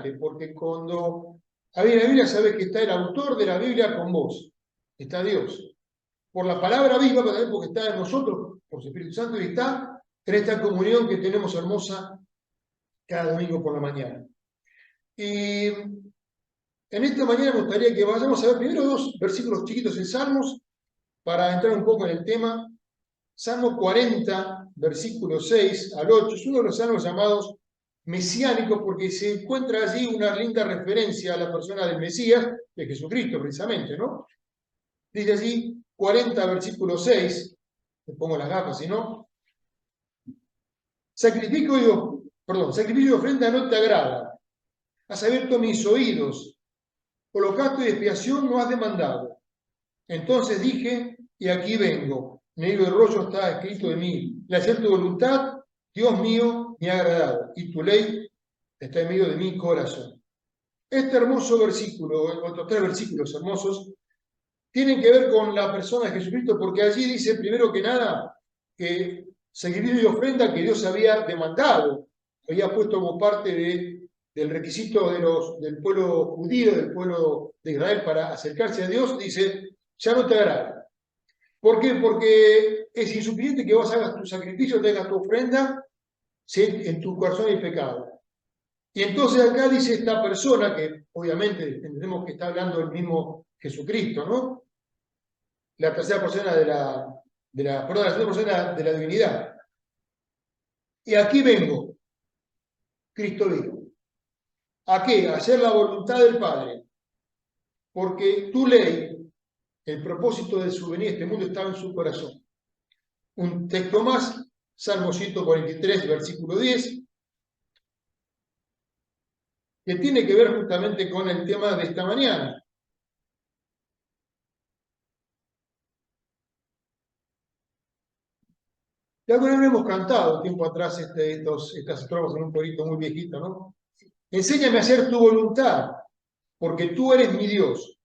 fascinante, porque cuando había la Biblia, sabes que está el autor de la Biblia con vos, está Dios. Por la palabra viva, pero también porque está en nosotros, por su Espíritu Santo, y está en esta comunión que tenemos hermosa cada domingo por la mañana. Y en esta mañana me gustaría que vayamos a ver primero dos versículos chiquitos en Salmos, para entrar un poco en el tema. Salmo 40, versículo 6 al 8, es uno de los salmos llamados mesiánicos porque se encuentra allí una linda referencia a la persona del Mesías, de Jesucristo precisamente, ¿no? Dice allí 40, versículo 6, me pongo las gafas, si no. Sacrificio y ofrenda no te agrada, has abierto mis oídos, holocausto y expiación no has demandado. Entonces dije, y aquí vengo. En el libro de rollo está escrito de mí. La hacer tu voluntad, Dios mío, me ha agradado, y tu ley está en medio de mi corazón. Este hermoso versículo, otros tres versículos hermosos, tienen que ver con la persona de Jesucristo, porque allí dice, primero que nada, que sacrificio y ofrenda que Dios había demandado, había puesto como parte del requisito del pueblo judío, del pueblo de Israel para acercarse a Dios, dice, ya no te agrada. ¿Por qué? Porque es insuficiente que vos hagas tu sacrificio, tengas tu ofrenda, si en tu corazón hay pecado. Y entonces acá dice esta persona, que obviamente entendemos que está hablando del mismo Jesucristo, ¿no? La tercera persona la segunda persona de la divinidad. Y aquí vengo, Cristo dijo. ¿A qué? A hacer la voluntad del Padre. Porque tu ley, el propósito de su venida a este mundo estaba en su corazón. Un texto más, Salmo 143, versículo 10, que tiene que ver justamente con el tema de esta mañana. Ya alguna vez hemos cantado tiempo atrás estas estrofas en un corito muy viejito, ¿no? Enséñame a hacer tu voluntad, porque tú eres mi Dios.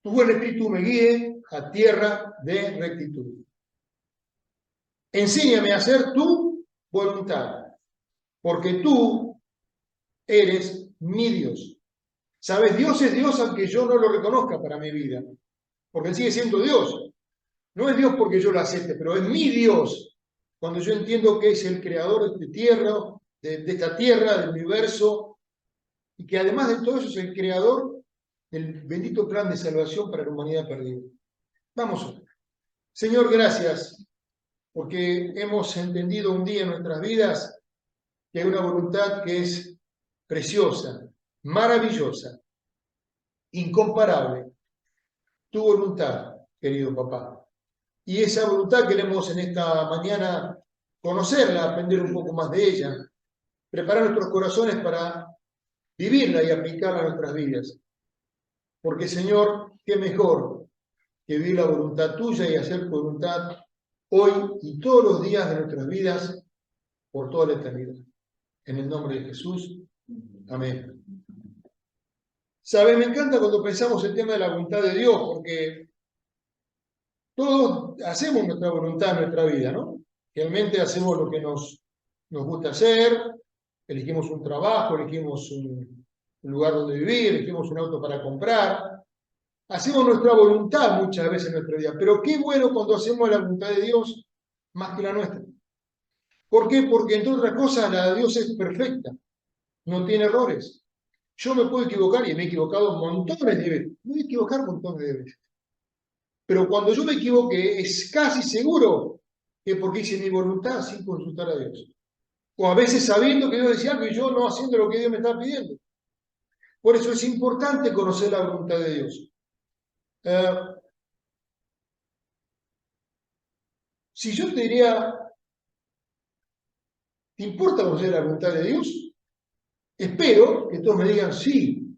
Tu buen espíritu me guíe a tierra de rectitud. Enséñame a hacer tu voluntad, porque tú eres mi Dios. ¿Sabes? Dios es Dios aunque yo no lo reconozca para mi vida, porque Él sigue siendo Dios. No es Dios porque yo lo acepte, pero es mi Dios. Cuando yo entiendo que es el creador de tierra, de esta tierra, del universo, y que además de todo eso es el creador del bendito plan de salvación para la humanidad perdida. Vamos. Señor, gracias, porque hemos entendido un día en nuestras vidas que hay una voluntad que es preciosa, maravillosa, incomparable. Tu voluntad, querido papá. Y esa voluntad queremos en esta mañana conocerla, aprender un poco más de ella, preparar nuestros corazones para vivirla y aplicarla a nuestras vidas. Porque, Señor, qué mejor que vivir la voluntad tuya y hacer tu voluntad hoy y todos los días de nuestras vidas por toda la eternidad. En el nombre de Jesús. Amén. ¿Sabe? Me encanta cuando pensamos el tema de la voluntad de Dios, porque todos hacemos nuestra voluntad en nuestra vida, ¿no? Realmente hacemos lo que nos gusta hacer, elegimos un trabajo, elegimos un lugar donde vivir, elegimos un auto para comprar. Hacemos nuestra voluntad muchas veces en nuestra vida, pero qué bueno cuando hacemos la voluntad de Dios más que la nuestra. ¿Por qué? Porque entre otras cosas la de Dios es perfecta, no tiene errores. Yo me puedo equivocar y me he equivocado montones de veces, me voy a equivocar montones de veces. Pero cuando yo me equivoqué, es casi seguro que porque hice mi voluntad sin consultar a Dios. O a veces sabiendo que Dios decía algo y yo no haciendo lo que Dios me está pidiendo. Por eso es importante conocer la voluntad de Dios. Si yo te diría, ¿te importa conocer la voluntad de Dios? Espero que todos me digan sí.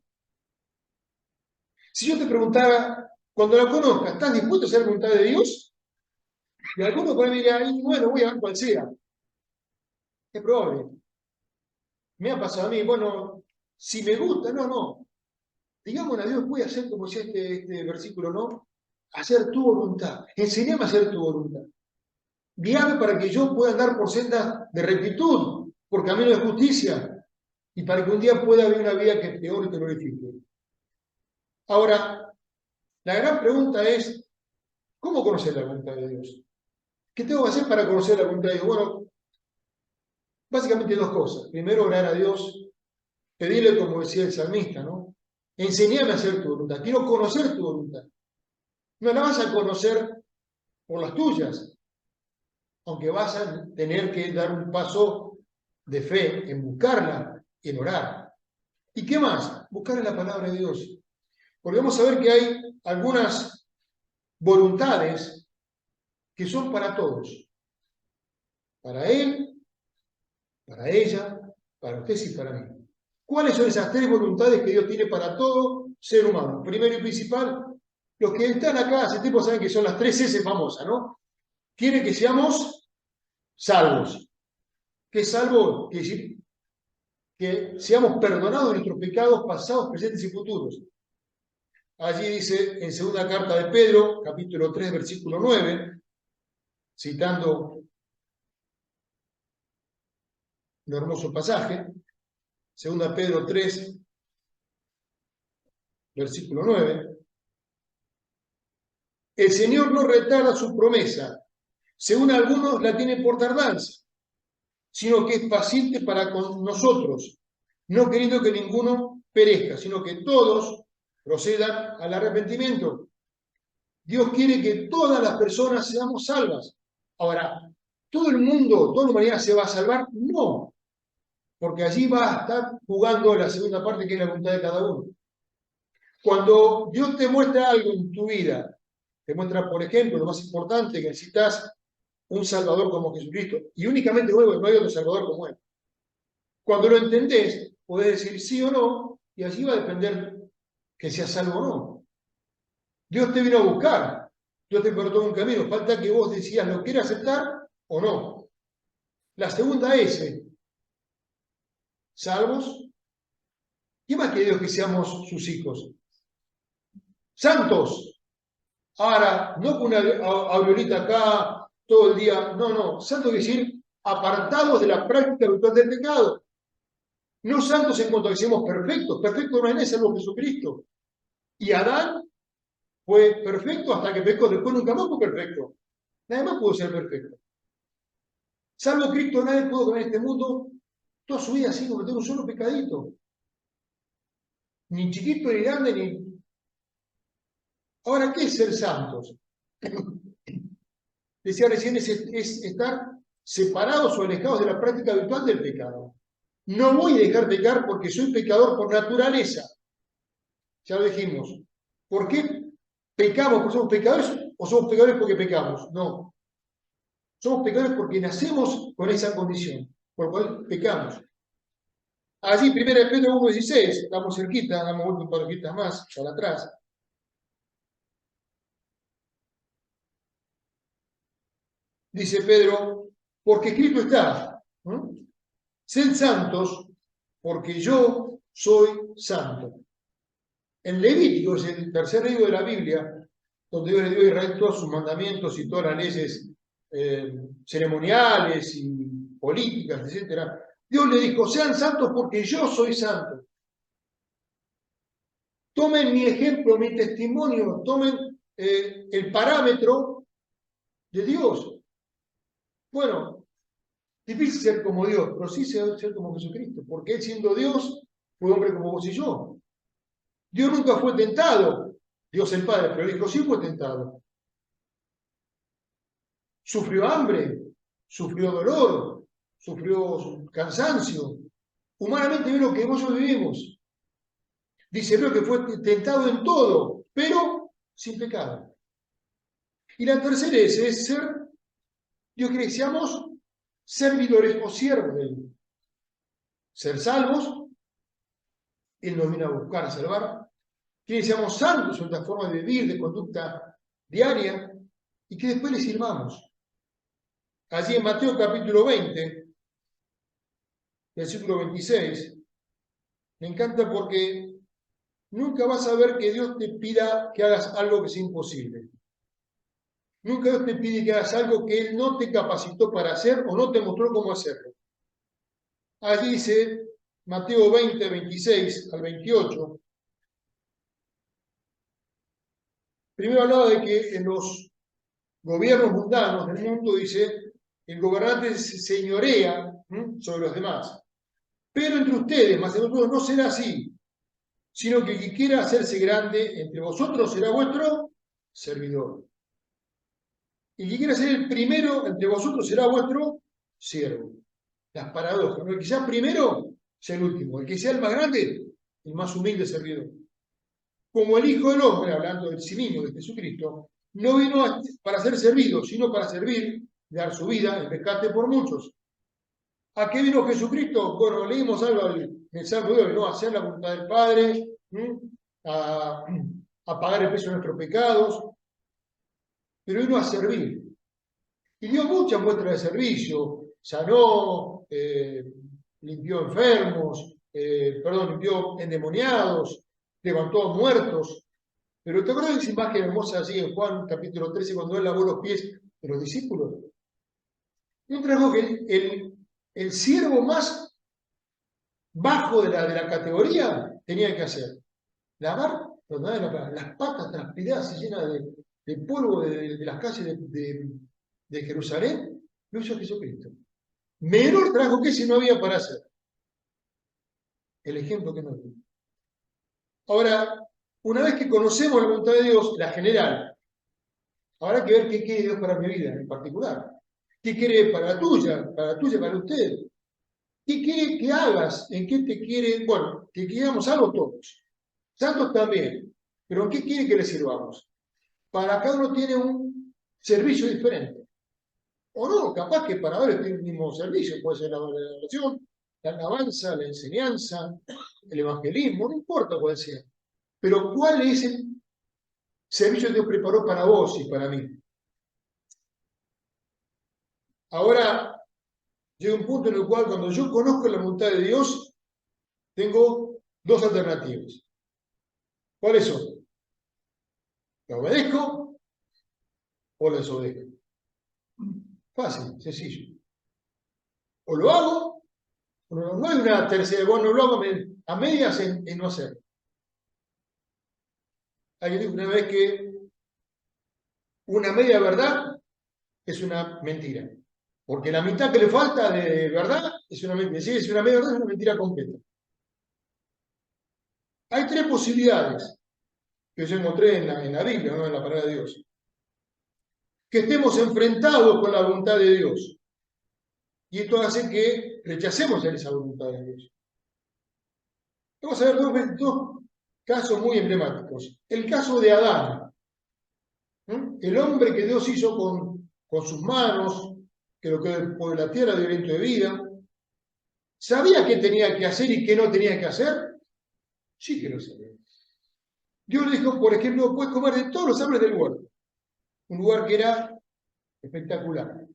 Si yo te preguntara, cuando la conozcas, ¿estás dispuesto a hacer la voluntad de Dios? Y algunos por ahí me dirían, bueno, voy a ver cuál sea. Es probable. Me ha pasado a mí, bueno, si me gusta, no. Digámosle a Dios, voy a hacer como decía este versículo, ¿no? Hacer tu voluntad. Enseñame a hacer tu voluntad. Guíame para que yo pueda andar por sendas de rectitud, por camino de justicia. y para que un día pueda haber una vida que te honre y te glorifique. Ahora, la gran pregunta es, ¿cómo conocer la voluntad de Dios? ¿Qué tengo que hacer para conocer la voluntad de Dios? Bueno, básicamente dos cosas. Primero, orar a Dios, pedirle, como decía el salmista, ¿no? Enseñame a hacer tu voluntad. Quiero conocer tu voluntad. No la vas a conocer por las tuyas, aunque vas a tener que dar un paso de fe en buscarla, en orar. ¿Y qué más? Buscar en la palabra de Dios. Porque vamos a ver que hay algunas voluntades que son para todos. Para él, para ella, para ustedes y para mí. ¿Cuáles son esas tres voluntades que Dios tiene para todo ser humano? Primero y principal, los que están acá hace tiempo saben que son las tres S famosas, ¿no? Quiere que seamos salvos. ¿Qué es salvo? Quiere decir que seamos perdonados de nuestros pecados pasados, presentes y futuros. Allí dice en segunda carta de Pedro, capítulo 3, versículo 9, citando un hermoso pasaje, segunda Pedro 3, versículo 9, el Señor no retarda su promesa, según algunos la tienen por tardanza, sino que es paciente para con nosotros, no queriendo que ninguno perezca, sino que todos procedan al arrepentimiento. Dios quiere que todas las personas seamos salvas. Ahora, ¿todo el mundo, toda la humanidad se va a salvar? No, porque allí va a estar jugando la segunda parte, que es la voluntad de cada uno. Cuando Dios te muestra algo en tu vida, te muestra, por ejemplo, lo más importante, que necesitas un Salvador como Jesucristo, y únicamente luego no hay otro Salvador como Él. Cuando lo entendés, podés decir sí o no, y allí va a depender que seas salvo o no. Dios te vino a buscar, Dios te cortó un camino, falta que vos decías lo quieres aceptar o no. La segunda es, salvos, ¿qué más que Dios que seamos sus hijos? Santos. Ahora, no con una aureolita acá todo el día, no, santos quiere decir apartados de la práctica habitual del pecado. No santos en cuanto a que seamos perfectos, perfecto no es salvo Jesucristo. Y Adán fue perfecto hasta que pecó, después nunca más fue perfecto. Nadie más pudo ser perfecto. Salvo Cristo, nadie pudo comer en este mundo toda su vida sin cometer un solo pecadito. Ni chiquito, ni grande, ni... Ahora, ¿qué es ser santos? Decía recién, es estar separados o alejados de la práctica habitual del pecado. No voy a dejar pecar porque soy pecador por naturaleza. Ya lo dijimos. ¿Por qué pecamos porque somos pecadores o somos pecadores porque pecamos? No. Somos pecadores porque nacemos con esa condición, por lo cual pecamos. Allí, 1 Pedro 1,16, estamos cerquita, damos un par de hojitas más para atrás. Dice Pedro, porque escrito está, sed santos, porque yo soy santo. En Levítico, es el tercer libro de la Biblia, donde Dios le dio a Israel todos sus mandamientos y todas las leyes ceremoniales y políticas, etc. Dios le dijo, sean santos porque yo soy santo. Tomen mi ejemplo, mi testimonio, tomen el parámetro de Dios. Bueno, difícil ser como Dios, pero sí ser como Jesucristo, porque Él siendo Dios fue hombre como vos y yo. Dios nunca fue tentado, Dios el Padre, pero el Hijo sí fue tentado. Sufrió hambre, sufrió dolor, sufrió cansancio. Humanamente es lo que vos y yo vivimos. Dice Dios que fue tentado en todo, pero sin pecado. Y la tercera es ser, Dios quiere que seamos servidores o siervos de Él. Ser salvos, Él nos vino a buscar, a salvar. Quiere que seamos santos en nuestra forma de vivir, de conducta diaria, y que después le sirvamos. Allí en Mateo capítulo 20, versículo 26, me encanta porque nunca vas a ver que Dios te pida que hagas algo que sea imposible. Nunca Dios te pide que hagas algo que Él no te capacitó para hacer o no te mostró cómo hacerlo. Allí dice, Mateo 20, 26 al 28. Primero hablaba de que en los gobiernos mundanos del mundo, dice, el gobernante se señorea sobre los demás. Pero entre ustedes, más entre nosotros, no será así, sino que el que quiera hacerse grande entre vosotros será vuestro servidor. Y el que quiera ser el primero entre vosotros será vuestro siervo. Las paradojas, ¿no? El que sea primero sea el último, el que sea el más grande, el más humilde servidor. Como el Hijo del Hombre, hablando del sí mismo, de Jesucristo, no vino para ser servido, sino para servir, dar su vida en rescate por muchos. ¿A qué vino Jesucristo? Bueno, leímos algo en el Salmo de hoy, ¿no? A hacer la voluntad del Padre, a pagar el precio de nuestros pecados, pero vino a servir. Y dio muchas muestras de servicio, sanó, limpió enfermos, limpió endemoniados, levantó a muertos. Pero ¿te acuerdas de esa imagen hermosa así en Juan capítulo 13 cuando él lavó los pies de los discípulos? Un trabajo que el siervo más bajo de la categoría tenía que hacer. Lavar las patas transpiradas y llenas de polvo de las calles de Jerusalén, lo hizo Jesucristo. Menor trabajo que ese no había para hacer. El ejemplo que nos dio. Ahora, una vez que conocemos la voluntad de Dios, la general, habrá que ver qué quiere Dios para mi vida en particular. ¿Qué quiere para la tuya, para usted? ¿Qué quiere que hagas? ¿En qué te quiere? Bueno, que queramos algo todos. Santos también. Pero ¿en qué quiere que le sirvamos? Para cada uno tiene un servicio diferente. O no, capaz que para varios tiene el mismo servicio. Puede ser la oración, la alabanza, la enseñanza, el evangelismo, no importa cuál sea. Pero ¿cuál es el servicio que Dios preparó para vos y para mí? Ahora, llega un punto en el cual cuando yo conozco la voluntad de Dios, tengo dos alternativas. ¿Cuáles son? ¿La obedezco o la desobedezco? Fácil, sencillo. O lo hago, o no hay una tercera, bueno, lo hago a medias en no hacer. Alguien dijo una vez que una media verdad es una mentira. Porque la mitad que le falta de verdad es una mentira. Si es una media verdad, es una mentira completa. Hay tres posibilidades que yo encontré en la Biblia, no en la palabra de Dios. Que estemos enfrentados con la voluntad de Dios. Y esto hace que rechacemos esa voluntad de Dios. Vamos a ver dos casos muy emblemáticos. El caso de Adán, el hombre que Dios hizo con sus manos, que lo que por la tierra dio aliento de vida. ¿Sabía qué tenía que hacer y qué no tenía que hacer? Sí que lo sabía. Dios le dijo, por ejemplo, puedes comer de todos los árboles del huerto. Un lugar que era espectacular.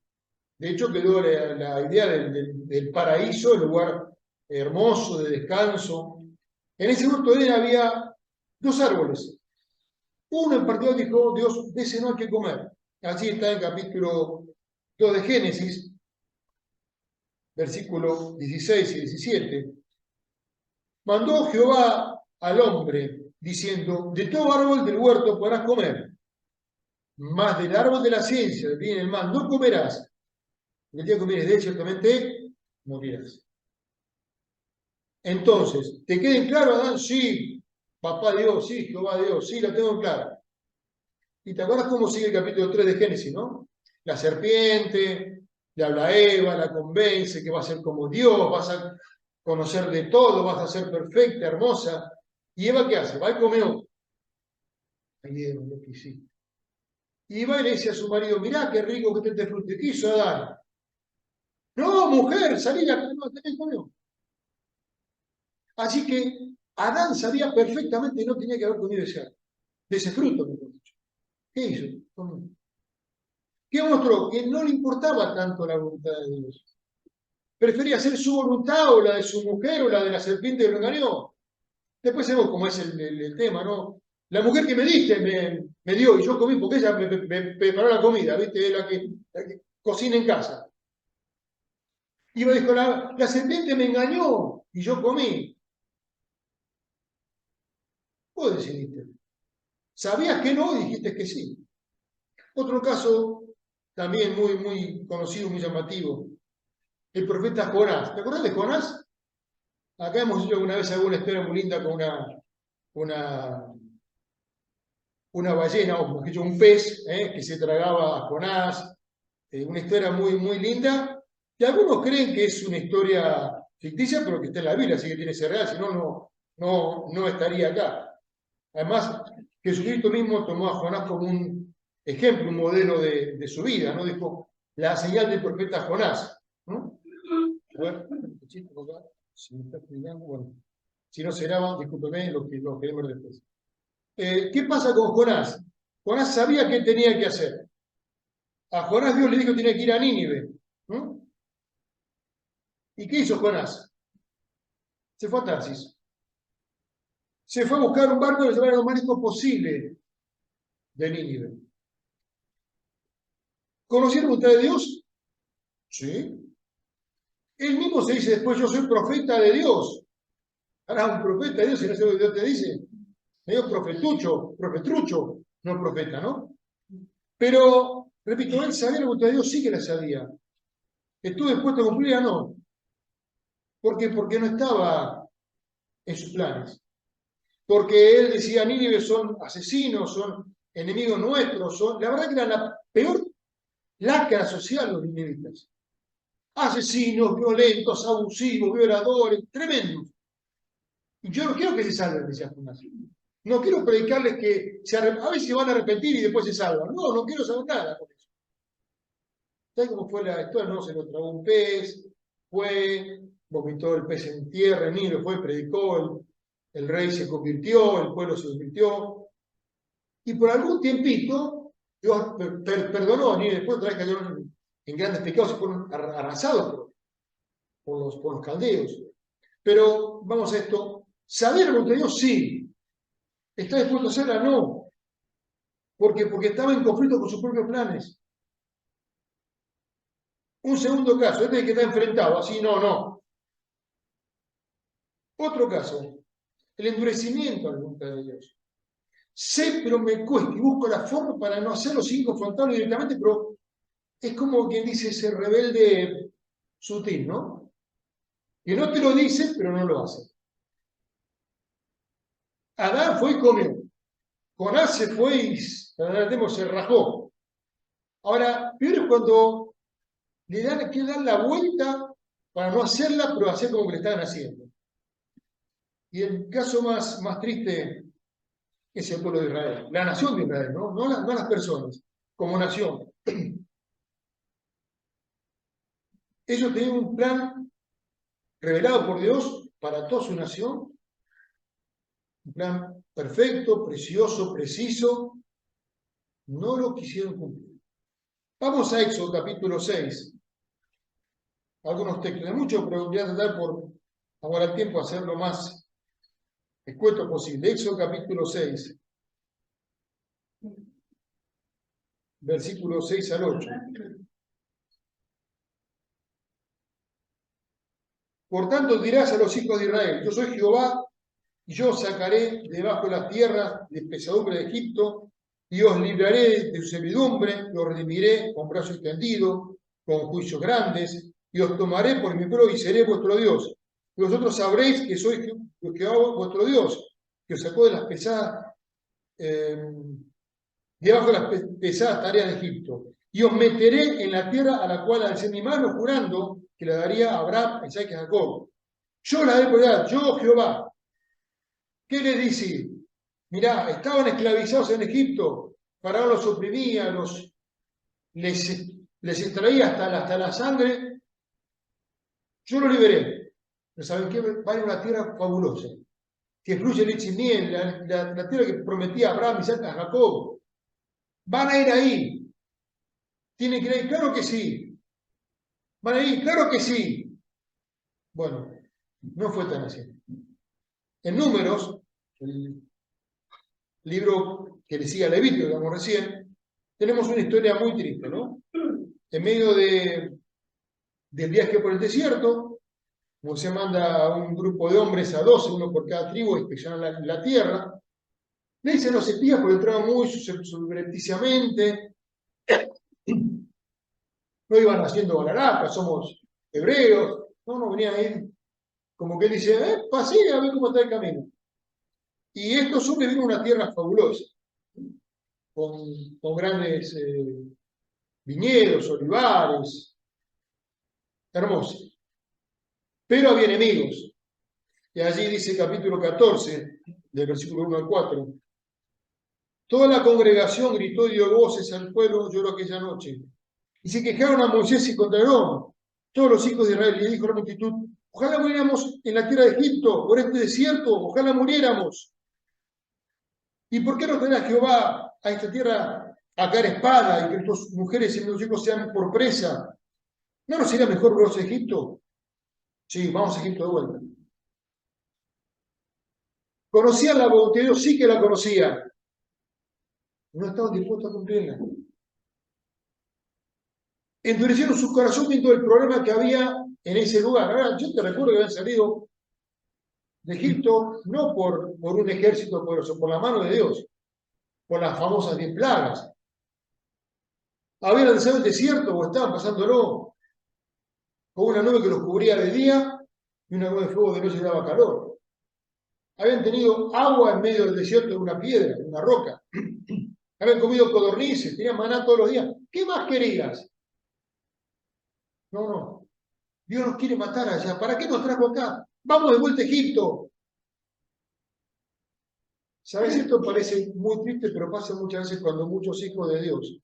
De hecho, quedó la idea del paraíso, el lugar hermoso de descanso. En ese huerto de Edén había dos árboles. Uno en particular dijo, Dios, de ese no hay que comer. Así está en el capítulo 2 de Génesis, versículos 16 y 17. Mandó Jehová al hombre, diciendo, de todo árbol del huerto podrás comer, mas del árbol de la ciencia, del bien y del mal, no comerás. El día que comieres de él, ciertamente morirás. Entonces, ¿te queda claro, Adán? Sí, papá Dios, sí, Jehová Dios, sí, lo tengo claro. ¿Y te acuerdas cómo sigue el capítulo 3 de Génesis, no? La serpiente le habla a Eva, la convence que va a ser como Dios, vas a conocer de todo, vas a ser perfecta, hermosa. ¿Y Eva qué hace? Va y come otro. Ay, Eva, lo que hiciste. Y va y le dice a su marido, mirá qué rico que te fruto. ¿Qué hizo Adán? No, mujer, salí la no, tenés comido. Así que Adán sabía perfectamente que no tenía que haber comido de ese fruto, mejor dicho. ¿Qué hizo? Comió. ¿Qué mostró? Que no le importaba tanto la voluntad de Dios. Prefería hacer su voluntad o la de su mujer o la de la serpiente que lo engañó. Después sabemos cómo es el tema, ¿no? La mujer que me diste me dio y yo comí porque ella me preparó la comida, ¿viste? La que cocina en casa. Iba y dijo, la serpiente me engañó y yo comí. Vos decidiste. Sabías que no y dijiste que sí. Otro caso también muy conocido, muy llamativo. El profeta Jonás. ¿Te acuerdas de Jonás? Acá hemos hecho alguna vez alguna historia muy linda con una, una ballena, o mejor dicho, un pez que se tragaba a Jonás. Una historia muy linda, que algunos creen que es una historia ficticia, pero que está en la Biblia, así que tiene que ser real, si no, no estaría acá. Además, Jesucristo mismo tomó a Jonás como un ejemplo, un modelo de su vida, ¿no? Dijo, la señal del profeta Jonás, ¿no? A ver, si me está explicando, bueno, si no se graba, discúlpeme, lo queremos ver después. ¿Qué pasa con Jonás? Jonás sabía qué tenía que hacer. A Jonás Dios le dijo que tenía que ir a Nínive. ¿No? ¿Y qué hizo Jonás? Se fue a Tarsis. Se fue a buscar un barco que llevara lo más lejos posible de Nínive. ¿Conocieron ustedes a Dios? Sí. Él mismo se dice después, yo soy profeta de Dios. Ahora, un profeta de Dios, si no sé lo que Dios te dice. Medio profetrucho, no profeta, ¿no? Pero, repito, él sabía lo que de Dios, sí que la sabía. ¿Estuvo dispuesto a cumplirla? No. ¿Por qué? Porque no estaba en sus planes. Porque él decía, Nínive son asesinos, son enemigos nuestros, la verdad que era la peor lacra social los ninivitas. Asesinos, violentos, abusivos, violadores, tremendos. Y yo no quiero que se salven, decía Jonás. No quiero predicarles que a veces se van a arrepentir y después se salvan. No quiero saber nada con eso. ¿Sabes cómo fue la historia? No, se lo tragó un pez, fue, vomitó el pez en tierra, el niño fue, predicó, el rey se convirtió, el pueblo se convirtió. Y por algún tiempito, Dios perdonó, y después otra vez cayeron en grandes pecados y fueron arrasados por los caldeos. Pero vamos a esto, ¿saber lo que Dios? Sí. ¿Está dispuesto a hacerla? No. Porque estaba en conflicto con sus propios planes. Un segundo caso, este es el que está enfrentado, así no. Otro caso, el endurecimiento a la voluntad de Dios. Sé, pero me cuesta y busco la forma para no hacerlo sin confrontarlo directamente, pero es como quien dice ese rebelde sutil, ¿no? Que no te lo dice, pero no lo hace. Adán fue y comió. Jonás se fue y se rajó. Ahora, peor es cuando quieren dar la vuelta para no hacerla, pero hacer como que le estaban haciendo. Y el caso más triste es el pueblo de Israel, la nación de Israel, no las personas, como nación. Ellos tenían un plan revelado por Dios para toda su nación, un plan perfecto, precioso, preciso, no lo quisieron cumplir. Vamos a Éxodo capítulo 6, algunos textos, de muchos, pero voy a tratar por ahora el tiempo hacerlo más escueto posible. Éxodo capítulo 6, versículos 6 al 8. Por tanto dirás a los hijos de Israel, yo soy Jehová, y yo os sacaré debajo de las tierras de pesadumbre de Egipto, y os libraré de su servidumbre, y os redimiré con brazo extendido, con juicios grandes, y os tomaré por mi pueblo y seré vuestro Dios. Y vosotros sabréis que soy Jehová vuestro Dios, que os sacó de las pesadas, debajo de las pesadas tareas de Egipto. Y os meteré en la tierra a la cual alcé mi mano, jurando que la daría a Abraham, a Isaac y a Jacob. Yo la daré por edad, yo Jehová. ¿Qué les dice? Mirá, estaban esclavizados en Egipto, Faraón los oprimía, les extraía hasta la sangre. Yo los liberé. Pero ¿saben qué? Van a una tierra fabulosa, que fluye leche y miel, la tierra que prometía Abraham, Isaac y Jacob. Van a ir ahí. ¿Tienen que ir ahí? Claro que sí. ¿Van a ir? Claro que sí. Bueno, no fue tan así. En Números, el libro que le sigue a Levítico, digamos recién, tenemos una historia muy triste, ¿no? En medio de del viaje por el desierto. Moisés manda a un grupo de hombres, a 12, uno por cada tribu, a inspeccionar la tierra. Le dicen los espías porque entraban muy subrepticiamente, no iban haciendo balaracas, somos hebreos, no venían a ir como que él dice, pasé a ver cómo está el camino. Y estos hombres vienen a una tierra fabulosa, con grandes viñedos, olivares, hermosos. Pero había enemigos. Y allí dice capítulo 14, del versículo 1 al 4. Toda la congregación gritó y dio voces al pueblo, lloró aquella noche. Y se quejaron a Moisés y contra Aarón, todos los hijos de Israel. Y le dijo a la multitud, ojalá muriéramos en la tierra de Egipto, por este desierto, ojalá muriéramos. ¿Y por qué no traerá Jehová a esta tierra a caer espada y que nuestras mujeres y nuestros hijos sean por presa? ¿No nos sería mejor volver a Egipto? Sí, vamos a Egipto de vuelta. ¿Conocían la voluntad de Dios? Sí que la conocían. No estaban dispuestos a cumplirla. Endurecieron su corazón viendo el problema que había en ese lugar. Ahora, yo te recuerdo que habían salido de Egipto no por un ejército poderoso, por la mano de Dios, por las famosas 10 plagas. Habían lanzado el desierto o estaban pasándolo con una nube que los cubría de día y una nube de fuego de noche daba calor. Habían tenido agua en medio del desierto de una piedra, de una roca. Habían comido codornices, tenían maná todos los días. ¿Qué más querías? No. Dios nos quiere matar allá. ¿Para qué nos trajo acá? Vamos de vuelta a Egipto. ¿Sabes? Esto parece muy triste, pero pasa muchas veces cuando muchos hijos de Dios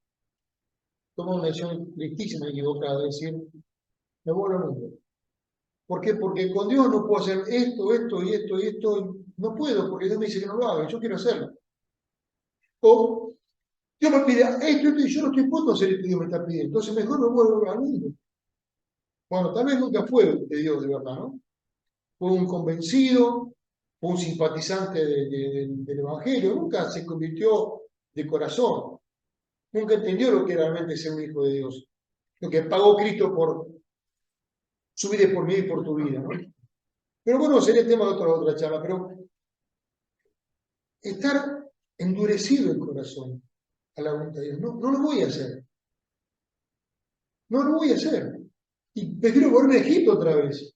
toman una decisión tristísima y equivocada de decir, me voy al mundo. ¿Por qué? Porque con Dios no puedo hacer esto, esto y esto y esto. No puedo, porque Dios me dice que no lo haga, y yo quiero hacerlo. O Dios me pide esto, y yo no estoy dispuesto a hacer esto que Dios me está pidiendo. Entonces mejor me vuelvo al mundo. Bueno, tal vez nunca fue de Dios de verdad, ¿no? Fue un convencido, fue un simpatizante del Evangelio, nunca se convirtió de corazón, nunca entendió lo que era realmente ser un hijo de Dios, lo que pagó Cristo por su vida y por mí y por tu vida, ¿no? Pero bueno, sería el tema de otra charla, pero estar endurecido el corazón a la voluntad de Dios, no lo voy a hacer, no lo voy a hacer, y prefiero volver a Egipto otra vez.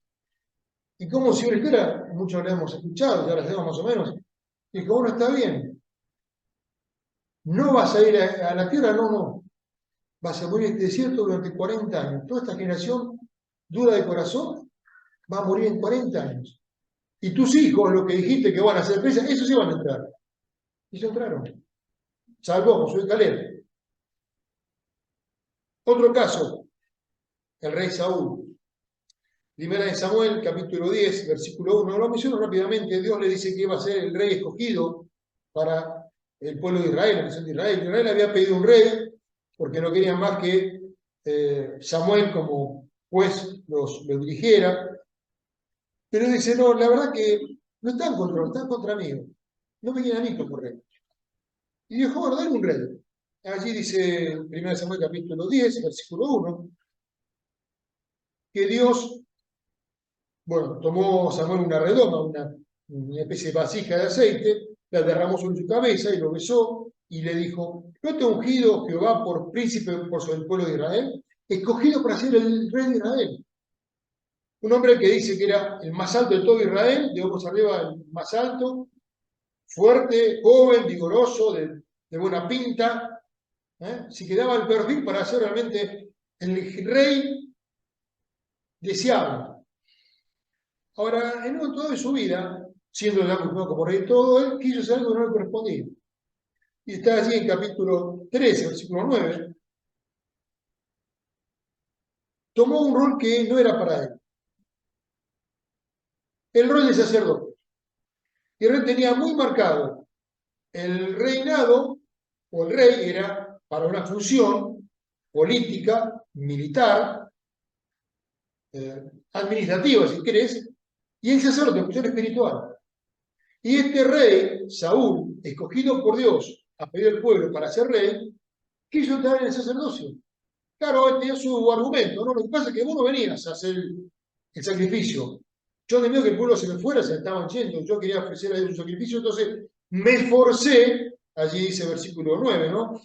Y como si una historia, muchos la hemos escuchado, ya la sabemos más o menos, y como no está bien, no vas a ir a la tierra, no. Vas a morir en este desierto durante 40 años. Toda esta generación dura de corazón va a morir en 40 años. Y tus hijos, lo que dijiste que van a ser presas, esos sí van a entrar. Y ellos entraron. Salvo Josué y Caleb. Otro caso, el rey Saúl. Primera de Samuel, capítulo 10, versículo 1. Lo menciono rápidamente. Dios le dice que iba a ser el rey escogido para el pueblo de Israel, la nación de Israel. Israel había pedido un rey porque no querían más que Samuel como juez los dirigiera. Pero dice, no, la verdad que no están contra mí. No me quieren a mí como rey. Y dijo, bueno, dale un rey. Allí dice 1 Samuel capítulo 10, versículo 1, que Dios, bueno, tomó Samuel una redoma, una especie de vasija de aceite, la derramó sobre su cabeza y lo besó y le dijo, ¿no te ha ungido Jehová por príncipe por sobre el pueblo de Israel? Escogido para ser el rey de Israel. Un hombre que dice que era el más alto de todo Israel, de ojos arriba el más alto, fuerte, joven, vigoroso, de buena pinta, si quedaba el perfil para ser realmente el rey deseable. Ahora, en un momento de su vida, siendo ya como rey todo, él quiso hacer algo que no le correspondía. Y está allí en capítulo 13, versículo 9. Tomó un rol que no era para él. El rol de sacerdote. Y el rey tenía muy marcado el reinado, o el rey era para una función política, militar, administrativa, si querés, y el sacerdote, función espiritual. Y este rey, Saúl, escogido por Dios a pedir al pueblo para ser rey, quiso entrar en el sacerdocio. Claro, él tenía su argumento, ¿no? Lo que pasa es que vos no venías a hacer el sacrificio. Yo tenía miedo que el pueblo se me fuera, se me estaban yendo. Yo quería ofrecer a Dios un sacrificio, entonces me esforcé, allí dice versículo 9, ¿no?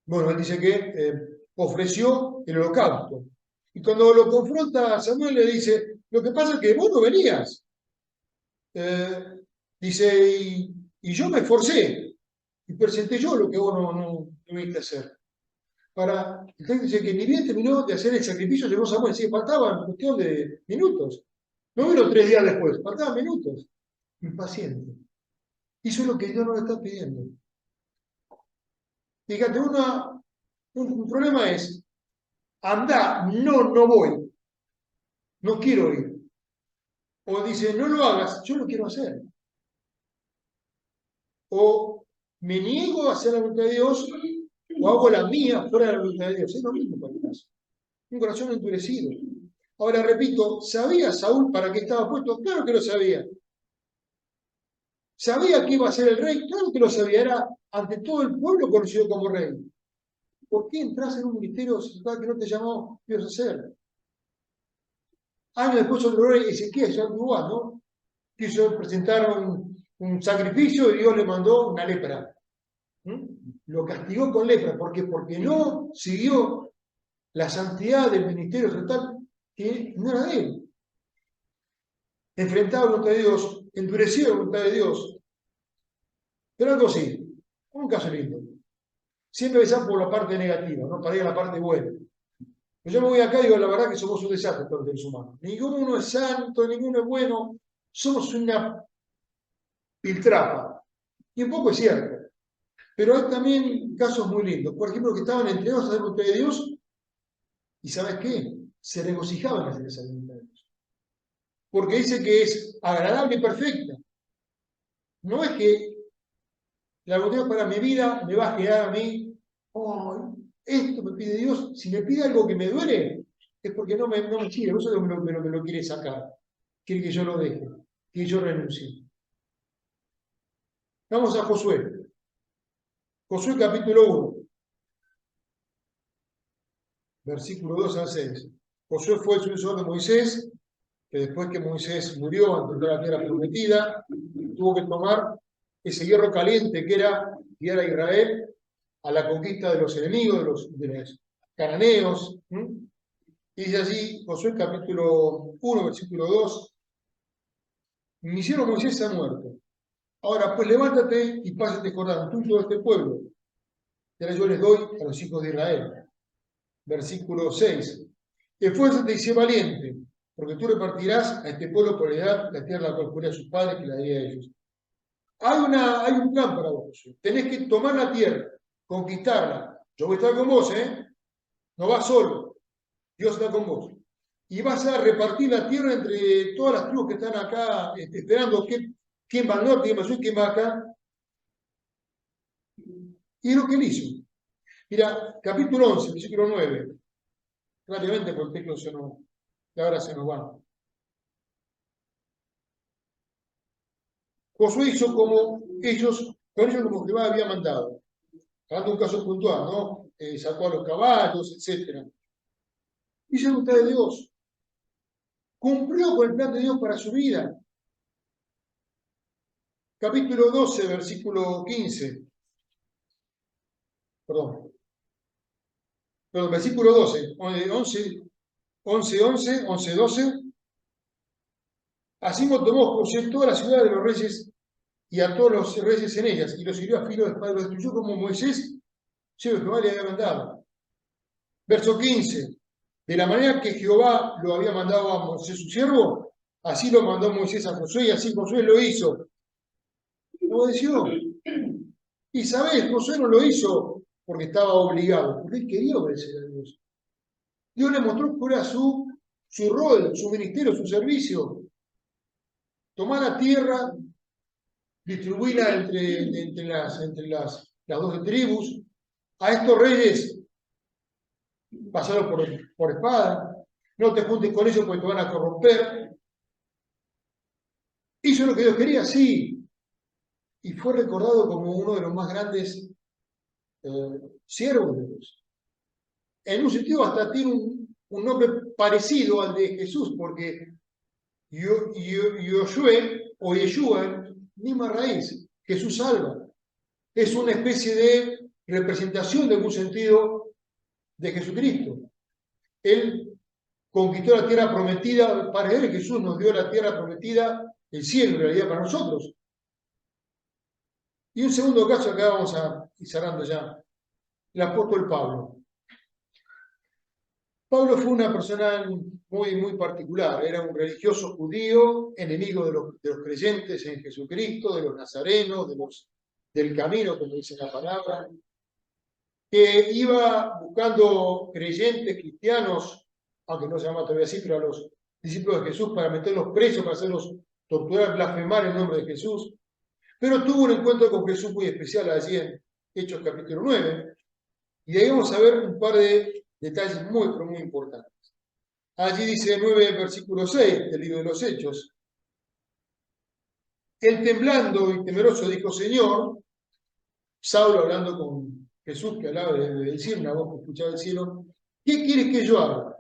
Bueno, él dice que ofreció el holocausto. Y cuando lo confronta a Samuel le dice, lo que pasa es que vos no venías. Eh, dice, y yo me esforcé y presenté yo lo que vos no tuviste hacer. Para, el texto dice que ni bien terminó de hacer el sacrificio, llegó Samuel, sí, faltaban cuestión de minutos. No vino 3 días después, faltaban minutos. Impaciente. Hizo lo que Dios nos está pidiendo. Fíjate, un problema es, anda, no voy, no quiero ir. O dice, no lo hagas, yo lo quiero hacer. O me niego a hacer la voluntad de Dios, o hago la mía fuera de la voluntad de Dios. Es lo mismo para el caso. Un corazón endurecido. Ahora repito, ¿sabía Saúl para qué estaba puesto? Claro que lo sabía. ¿Sabía que iba a ser el rey? Claro que lo sabía. Era ante todo el pueblo conocido como rey. ¿Por qué entras en un ministerio que no te llamó Dios a hacer? Años después otro rey, Ezequiel, ya igual, ¿no? Quiso presentar un sacrificio y Dios le mandó una lepra. ¿Mm? Lo castigó con lepra. ¿Por qué? Porque no siguió la santidad del ministerio total que no era de él. Enfrentaba la voluntad de Dios, endurecido la voluntad de Dios. Pero algo sí, un caso lindo. Siempre empezar por la parte negativa, ¿no? Para ir a la parte buena. Yo me voy acá y digo, la verdad que somos un desastre todos los seres humanos. Ninguno es santo, ninguno es bueno. Somos una piltrafa. Y un poco es cierto. Pero hay también casos muy lindos. Por ejemplo, que estaban entregados a la voluntad de Dios y ¿sabes qué? Se regocijaban en hacer esa voluntad de Dios. Porque dice que es agradable y perfecta. No es que la voluntad de Dios para mi vida me va a quedar a mí, oh, esto me pide Dios. Si me pide algo que me duele, es porque no me quiere, no solo me lo quiere sacar. Quiere que yo lo deje, que yo renuncie. Vamos a Josué. Josué capítulo 1, versículo 2 al 6. Josué fue el sucesor de Moisés, que después que Moisés murió ante la tierra prometida, tuvo que tomar ese hierro caliente que era guiar a Israel a la conquista de los enemigos, de los cananeos. Y dice así, Josué capítulo 1, versículo 2, mi siervo Moisés se ha muerto. Ahora pues levántate y pásate Jordán, tú y todo este pueblo. Y ahora yo les doy a los hijos de Israel. Versículo 6. Esfuérzate y sé valiente, porque tú repartirás a este pueblo por heredad la tierra la cual juré a sus padres que la daría a ellos. Hay un plan para vos. Tenés que tomar la tierra, conquistarla. Yo voy a estar con vos, ¿eh? No vas solo. Dios está con vos. Y vas a repartir la tierra entre todas las tribus que están acá esperando quién va al norte, quién va al sur, quién va acá. Y es lo que él hizo. Mira, capítulo 11, versículo 9. Rápidamente, porque el texto ahora se nos va. Josué hizo con ellos como Jehová había mandado. Dando un caso puntual, ¿no? Sacó a los caballos, etc. Hizo la voluntad de Dios. Cumplió con el plan de Dios para su vida. Capítulo 12, versículo 15. Perdón, versículo 12, 11, 12. Así tomó José toda la ciudad de los reyes y a todos los reyes en ellas, y los hirió a filo de espada, y los destruyó como Moisés, siervo de Jehová, le había mandado. Verso 15. De la manera que Jehová lo había mandado a Moisés su siervo, así lo mandó Moisés a Josué, y así Josué lo hizo. Lo obedeció. Y sabés, Josué no lo hizo porque estaba obligado, porque él quería obedecer a Dios. Dios le mostró cuál era su rol, su ministerio, su servicio. Tomar la tierra, distribuirla entre las 12 tribus. A estos reyes, pasarlos por espada. No te juntes con ellos porque te van a corromper. ¿Hizo lo que Dios quería? Sí. Y fue recordado como uno de los más grandes siervos de Dios. en un sentido hasta tiene un nombre parecido al de Jesús, porque Yoshue o Yeshua, misma raíz, Jesús salva. Es una especie de representación de algún sentido de Jesucristo. Él conquistó la tierra prometida, para él Jesús nos dio la tierra prometida, el cielo en realidad para nosotros. Y un segundo caso, acá vamos a ir cerrando ya, el apóstol Pablo. Pablo fue una persona muy particular, era un religioso judío, enemigo de los creyentes en Jesucristo, de los nazarenos, del camino, como dice la palabra, que iba buscando creyentes cristianos, aunque no se llama todavía así, pero a los discípulos de Jesús para meterlos presos, para hacerlos torturar, blasfemar en nombre de Jesús. Pero tuvo un encuentro con Jesús muy especial allí en Hechos capítulo 9, y de ahí vamos a ver un par de detalles muy importantes. Allí dice 9, versículo 6 del libro de los Hechos. Él temblando y temeroso dijo, Señor, Saulo hablando con Jesús, que hablaba del cielo, una voz que escuchaba del cielo, ¿qué quieres que yo haga?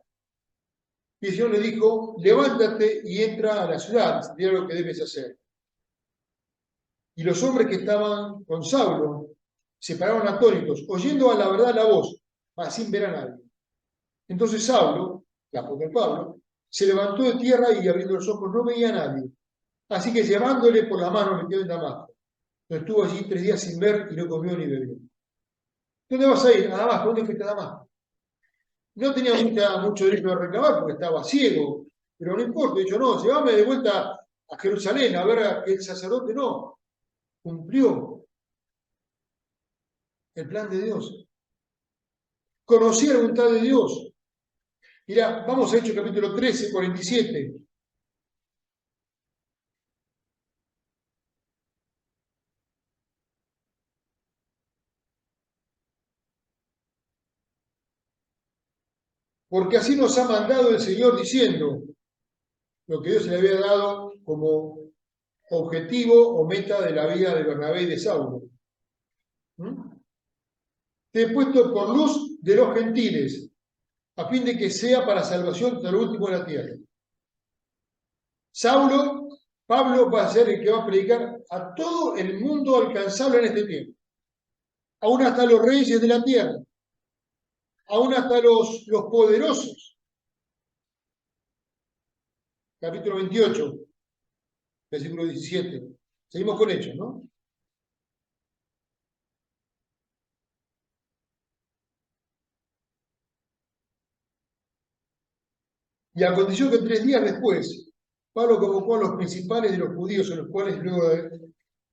Y el Señor le dijo, levántate y entra a la ciudad, mira lo que debes hacer. Y los hombres que estaban con Saulo se pararon atónitos, oyendo a la verdad la voz, mas sin ver a nadie. Entonces Saulo, el apóstol Pablo, se levantó de tierra y abriendo los ojos no veía a nadie. Así que llevándole por la mano metió en Damasco. Estuvo allí 3 días sin ver y no comió ni bebió. ¿Dónde vas a ir? A Damasco. ¿Dónde fuiste a Damasco? No tenía mucho derecho a reclamar porque estaba ciego, pero no importa. Dicho, no, llévame de vuelta a Jerusalén a ver a el sacerdote. No, cumplió el plan de Dios. Conocía la voluntad de Dios. Mirá, vamos a Hechos capítulo 13, 47. Porque así nos ha mandado el Señor diciendo lo que Dios le había dado como objetivo o meta de la vida de Bernabé y de Saulo. Te he puesto por luz de los gentiles, a fin de que sea para salvación hasta lo último de la tierra. Pablo va a ser el que va a predicar a todo el mundo alcanzable en este tiempo, aún hasta los reyes de la tierra, aún hasta los poderosos. Capítulo 28, versículo 17. Seguimos con Hechos, ¿no? Y aconteció que 3 días después, Pablo convocó a los principales de los judíos, a los cuales luego de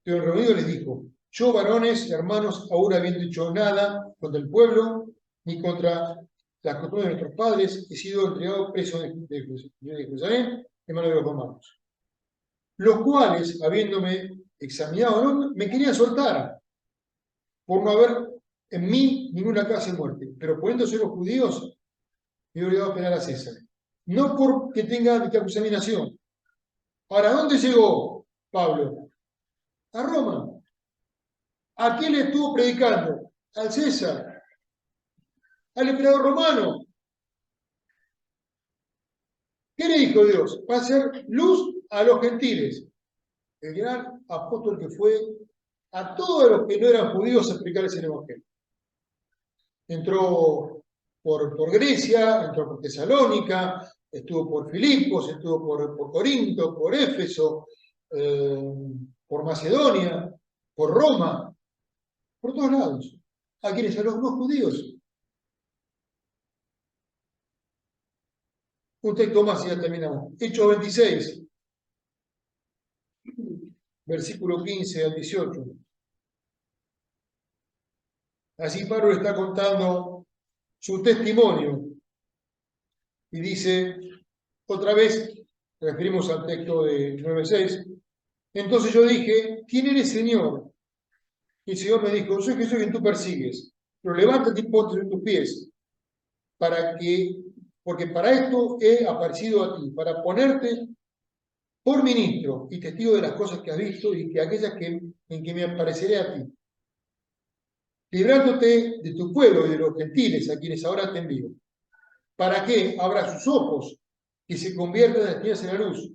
reunido les dijo, yo varones, hermanos, aún habiendo dicho nada contra el pueblo, ni contra las costumbres de nuestros padres, he sido entregado preso de Jerusalén en manos de los romanos. Los cuales, habiéndome examinado, no, me querían soltar, por no haber en mí ninguna causa de muerte, pero poniéndose los judíos, me he obligado a penar a César. No porque tenga esta examinación. Ahora, ¿dónde llegó Pablo? A Roma. ¿A quién le estuvo predicando? Al César, al emperador romano. ¿Qué le dijo Dios? Va a ser luz a los gentiles. El gran apóstol que fue a todos los que no eran judíos a explicarles el evangelio. Entró por Grecia, entró por Tesalónica, estuvo por Filipos, estuvo por Corinto, por Éfeso, por Macedonia, por Roma, por todos lados. ¿A quienes? A los no judíos. Un texto más y ya terminamos. Hechos 26, versículo 15 al 18. Así Pablo está contando su testimonio y dice, otra vez, referimos al texto de 9:6, entonces yo dije, ¿quién eres, Señor? Y el Señor me dijo, soy Jesús quien tú persigues, pero levántate y ponte en tus pies, porque para esto he aparecido a ti, para ponerte por ministro y testigo de las cosas que has visto y que aquellas en que me apareceré a ti. librándote de tu pueblo y de los gentiles a quienes ahora te envío, para que abra sus ojos y se conviertan de las tinieblas en la luz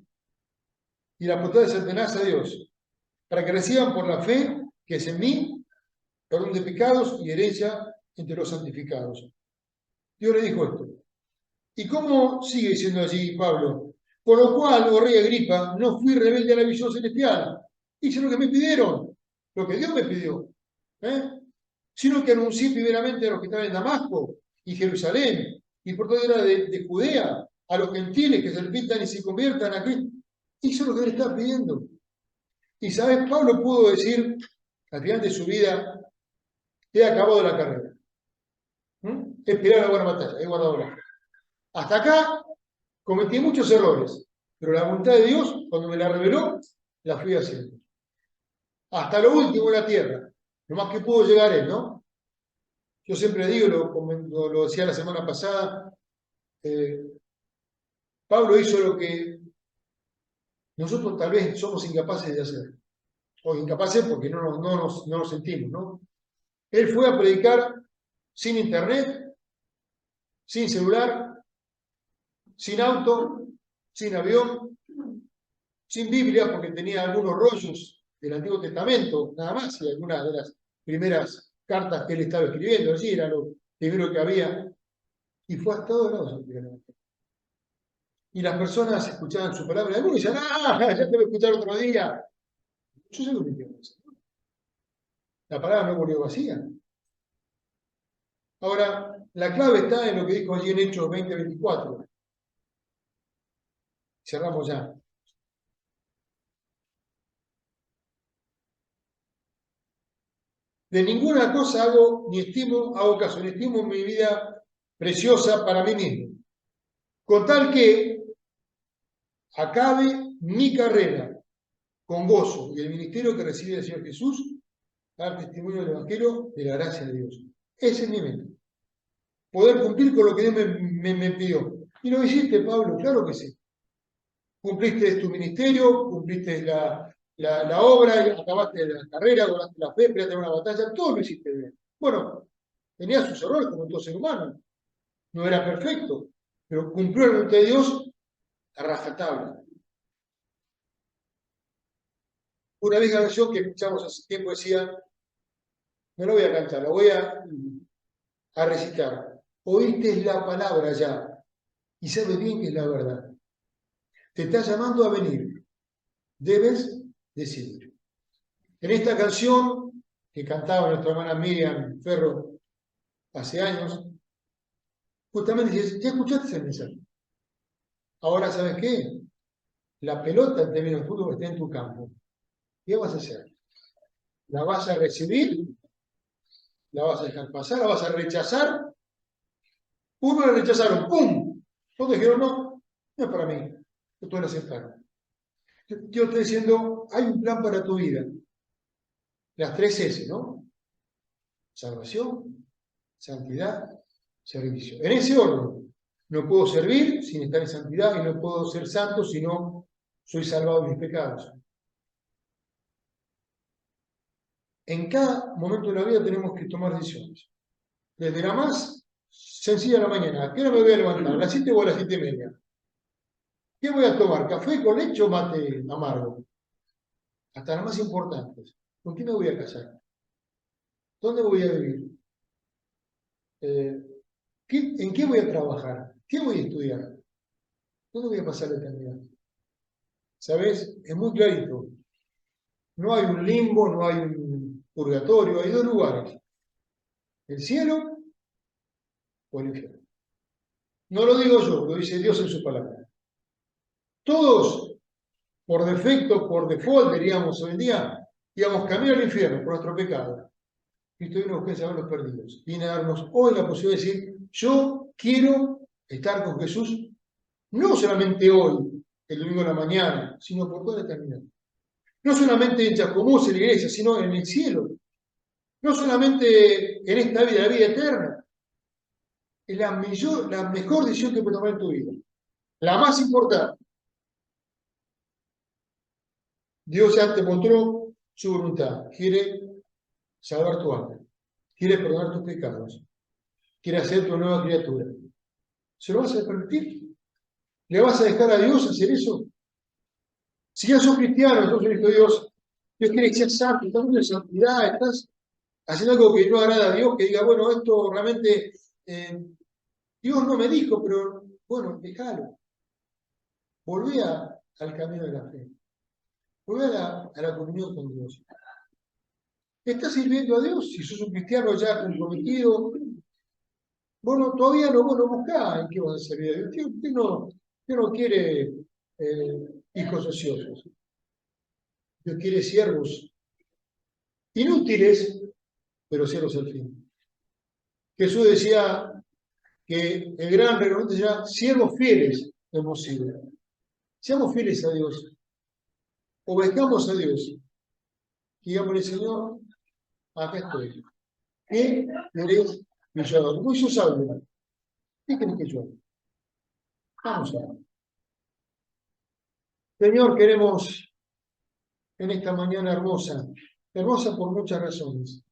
y la potestad de Satanás a Dios, para que reciban por la fe que es en mí perdón de pecados y herencia entre los santificados. Dios le dijo esto. ¿Y cómo sigue diciendo allí Pablo? Por lo cual, oh rey Agripa, no fui rebelde a la visión celestial. Hice lo que me pidieron, lo que Dios me pidió. ¿eh? Sino que anuncié primeramente a los que estaban en Damasco y Jerusalén y por toda era de Judea, a los gentiles que se arrepientan y se conviertan a Cristo. Hizo lo que él estaba pidiendo. Y sabes, Pablo pudo decir al final de su vida, he acabado la carrera. He peleado la buena batalla, he guardado la fe. Hasta acá cometí muchos errores, pero la voluntad de Dios, cuando me la reveló, la fui haciendo. Hasta lo último de la tierra, lo más que pudo llegar él, ¿no? Yo siempre digo, lo decía la semana pasada, Pablo hizo lo que nosotros tal vez somos incapaces de hacer. O incapaces porque no nos sentimos, ¿no? Él fue a predicar sin internet, sin celular, sin auto, sin avión, sin Biblia, porque tenía algunos rollos del Antiguo Testamento, nada más, y algunas de las primeras cartas que él estaba escribiendo, allí era lo primero que había, y fue a todos lados. Y las personas escuchaban su palabra, y algunos decían, ya te voy a escuchar otro día. Yo sé lo que entiendo. La palabra no murió vacía. Ahora, la clave está en lo que dijo allí en Hechos 20:24. Cerramos ya. De ninguna cosa hago caso, ni estimo mi vida preciosa para mí mismo. Con tal que acabe mi carrera con gozo y el ministerio que recibe el Señor Jesús, dar testimonio del Evangelio de la gracia de Dios. Ese es mi meta. Poder cumplir con lo que Dios me pidió. ¿Y lo hiciste, Pablo? Claro que sí. Cumpliste tu ministerio, cumpliste la obra, acabaste la carrera, lograste la fe, peleaste una batalla, todo lo hiciste bien. Bueno, tenía sus errores como todo ser humano. No era perfecto, pero cumplió la voluntad de Dios a rajatabla. Una vieja canción que escuchamos hace tiempo decía, no la voy a cantar, la voy a recitar. Oíste la palabra ya y sabes bien que es la verdad. Te está llamando a venir. Debes decidir. En esta canción que cantaba nuestra hermana Miriam Ferro hace años, justamente dice, ya escuchaste ese mensaje. Ahora, ¿sabes qué? La pelota en términos de fútbol está en tu campo. ¿Qué vas a hacer? ¿La vas a recibir? ¿La vas a dejar pasar? ¿La vas a rechazar? Uno la rechazaron, ¡pum! Todos dijeron, no, no es para mí. Todos la aceptaron. Yo estoy diciendo, hay un plan para tu vida. Las 3 S, ¿no? Salvación, santidad, servicio. En ese orden. No puedo servir sin estar en santidad y no puedo ser santo si no soy salvado de mis pecados. En cada momento de la vida tenemos que tomar decisiones. Desde la más sencilla de la mañana, ¿a qué hora me voy a levantar? ¿A las 7 o a las 7:30? ¿Qué voy a tomar? ¿Café con leche o mate amargo? Hasta las más importantes. ¿Con quién me voy a casar? ¿Dónde voy a vivir? ¿En qué voy a trabajar? ¿Qué voy a estudiar? ¿Dónde voy a pasar la eternidad? ¿Sabes? Es muy clarito. No hay un limbo, no hay un purgatorio, hay 2 lugares. El cielo o el infierno. No lo digo yo, lo dice Dios en su palabra. Todos, por defecto, por default, diríamos hoy en día, íbamos camino al infierno por nuestro pecado. Cristo vino a buscar a los perdidos. Viene a darnos hoy la posibilidad de decir, yo quiero estar con Jesús, no solamente hoy, el domingo de la mañana, sino por toda la eternidad. No solamente en Chascomús, en la iglesia, sino en el cielo. No solamente en esta vida, la vida eterna. Es la mejor decisión que puedes tomar en tu vida. La más importante. Dios ya te mostró su voluntad. Quiere salvar tu alma. quiere perdonar tus pecados, quiere hacer tu nueva criatura. ¿Se lo vas a permitir? ¿Le vas a dejar a Dios hacer eso? Si ya sos cristiano, entonces dijo Dios, Dios quiere que seas santo, estás en santidad, estás haciendo algo que no agrada a Dios, que diga, bueno, esto realmente Dios no me dijo, pero bueno, déjalo. Volvé al camino de la fe. Volvé a la comunión con Dios. ¿Estás sirviendo a Dios? Si sos un cristiano ya comprometido, bueno, todavía no, vos no buscás en qué vas a servir a Dios. Dios no quiere hijos ociosos. Dios quiere siervos inútiles, pero siervos al fin. Jesús decía que el gran reglamento será siervos fieles hemos sido. Seamos fieles a Dios. Obedezcamos a Dios. Digámosle, Señor, acá estoy. ¿Qué querés que yo haga? Como Jesús habla. ¿Qué querés que yo haga? Vamos a ver. Señor, queremos en esta mañana hermosa, hermosa por muchas razones,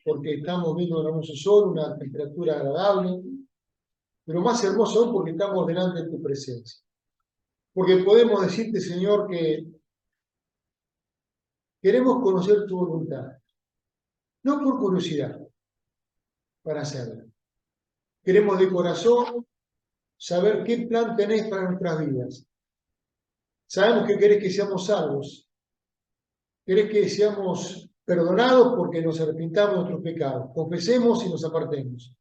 porque estamos viendo un hermoso sol, una temperatura agradable, pero más hermoso aún porque estamos delante de tu presencia. Porque podemos decirte, Señor, que queremos conocer tu voluntad, no por curiosidad, para hacerla. Queremos de corazón saber qué plan tenés para nuestras vidas. Sabemos que querés que seamos salvos, querés que seamos perdonados porque nos arrepintamos de nuestros pecados, confesemos y nos apartemos.